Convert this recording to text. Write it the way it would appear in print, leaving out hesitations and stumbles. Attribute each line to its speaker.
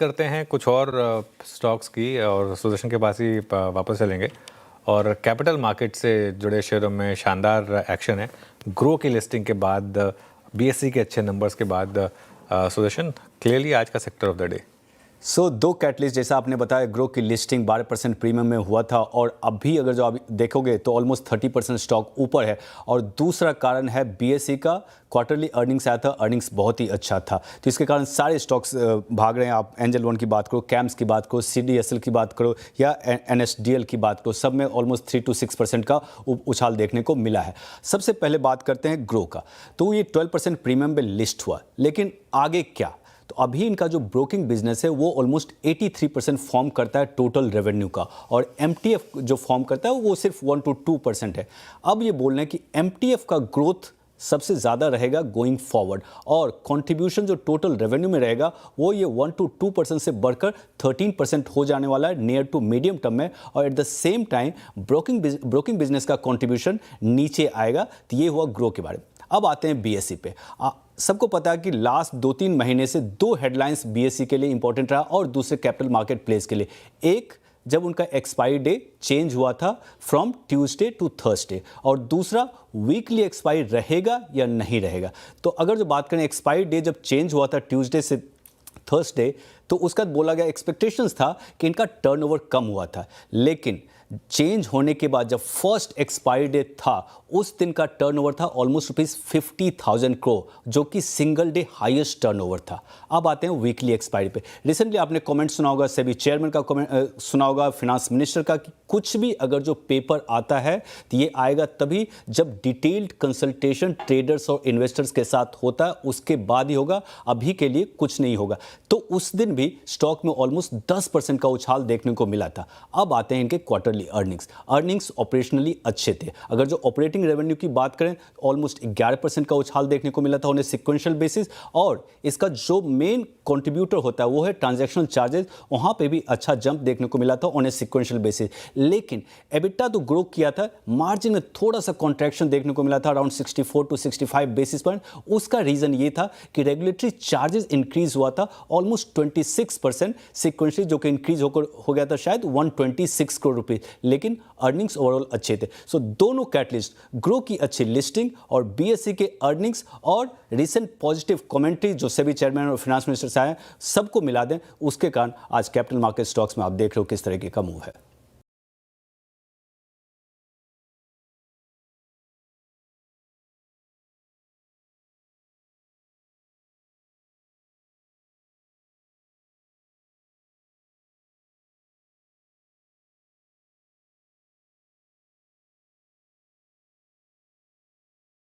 Speaker 1: करते हैं कुछ और स्टॉक्स की और सुदर्शन के पास ही वापस चलेंगे और कैपिटल मार्केट से जुड़े शेयरों में शानदार एक्शन है। ग्रो की लिस्टिंग के बाद, बीएसई के अच्छे नंबर्स के बाद सुदर्शन क्लियरली आज का सेक्टर ऑफ द डे।
Speaker 2: दो कैटलिस्ट जैसा आपने बताया, ग्रो की लिस्टिंग 12% प्रीमियम में हुआ था और अभी अगर जो आप देखोगे तो ऑलमोस्ट 30% स्टॉक ऊपर है। और दूसरा कारण है बीएसई का क्वार्टरली अर्निंग्स आया था, अर्निंग्स बहुत ही अच्छा था, तो इसके कारण सारे स्टॉक्स भाग रहे हैं। आप एंजल वन की बात करो, कैम्स की बात करो, सीडीएसएल की बात करो या एनएसडीएल की बात करो, सब में ऑलमोस्ट 3 to 6% का उछाल देखने को मिला है। सबसे पहले बात करते हैं ग्रो का, तो ये 12% प्रीमियम में लिस्ट हुआ, लेकिन आगे क्या? तो अभी इनका जो ब्रोकिंग बिजनेस है वो ऑलमोस्ट 83% फॉर्म करता है टोटल रेवेन्यू का, और एमटीएफ जो फॉर्म करता है वो सिर्फ 1 to 2% है। अब ये बोल रहे हैं कि एमटीएफ का ग्रोथ सबसे ज़्यादा रहेगा गोइंग फॉरवर्ड, और कंट्रीब्यूशन जो टोटल रेवेन्यू में रहेगा वो ये 1 to 2% से बढ़कर 13% हो जाने वाला है नियर टू मीडियम टर्म में। और at the same time broking business का कंट्रीब्यूशन नीचे आएगा। तो ये हुआ ग्रो के बारे में। अब आते हैं बीएसई पे। सबको पता है कि लास्ट 2-3 महीने से दो हेडलाइंस बीएसई के लिए इंपॉर्टेंट रहा और दूसरे कैपिटल मार्केट प्लेस के लिए। एक, जब उनका एक्सपायरी डे चेंज हुआ था फ्रॉम ट्यूसडे टू थर्सडे, और दूसरा वीकली एक्सपायरी रहेगा या नहीं रहेगा। तो अगर जो बात करें एक्सपायरी डे जब चेंज हुआ था ट्यूसडे से थर्सडे, तो उसका बोला गया एक्सपेक्टेशंस था कि इनका टर्नओवर कम हुआ था, लेकिन चेंज होने के बाद जब फर्स्ट एक्सपायरी डे था उस दिन का टर्नओवर था ऑलमोस्ट ₹50,000 करोड़, जो कि सिंगल डे हाईएस्ट टर्नओवर था। अब आते हैं वीकली एक्सपायरी पे। रिसेंटली आपने कमेंट सुना होगा, सेबी चेयरमैन का कमेंट सुना होगा, फिनांस मिनिस्टर का, कि कुछ भी अगर जो पेपर आता है तो ये आएगा तभी जब डिटेल्ड कंसल्टेशन ट्रेडर्स और इन्वेस्टर्स के साथ होता है, उसके बाद ही होगा, अभी के लिए कुछ नहीं होगा। तो उस दिन भी स्टॉक में ऑलमोस्ट 10% का उछाल देखने को मिला था। अब आते हैं इनके क्वार्टरली अर्निंग्स ऑपरेशनली अच्छे थे। अगर जो ऑपरेटिंग रेवेन्यू की बात करें, ऑलमोस्ट 11% का उछाल देखने को मिला था उन्हें सिक्वेंशियल बेसिस, और इसका जो मेन कंट्रीब्यूटर होता है वो है ट्रांजैक्शनल चार्जेस, वहां पे भी अच्छा जंप देखने को मिला था उन्हें सिक्वेंशियल बेसिस। लेकिन एबिटा तो ग्रो किया था, मार्जिन में थोड़ा सा कॉन्ट्रैक्शन देखने को मिला था अराउंड 64 to 65 बेसिस पॉइंट। उसका रीजन ये था कि रेगुलेटरी चार्जेस इंक्रीज हुआ था ऑलमोस्ट 26% सिक्वेंशियली, जो कि इंक्रीज हो गया था शायद 126 करोड़ रुपए, लेकिन अर्निंग्स ओवरऑल अच्छे थे। सो दोनों कैटलिस्ट, ग्रो की अच्छी लिस्टिंग और बीएसई के अर्निंग्स और रिसेंट पॉजिटिव कमेंट्री जो सेबी चेयरमैन और फाइनेंस मिनिस्टर से आए, सबको मिला दें, उसके कारण आज कैपिटल मार्केट स्टॉक्स में आप देख रहे हो किस तरीके का मूव है।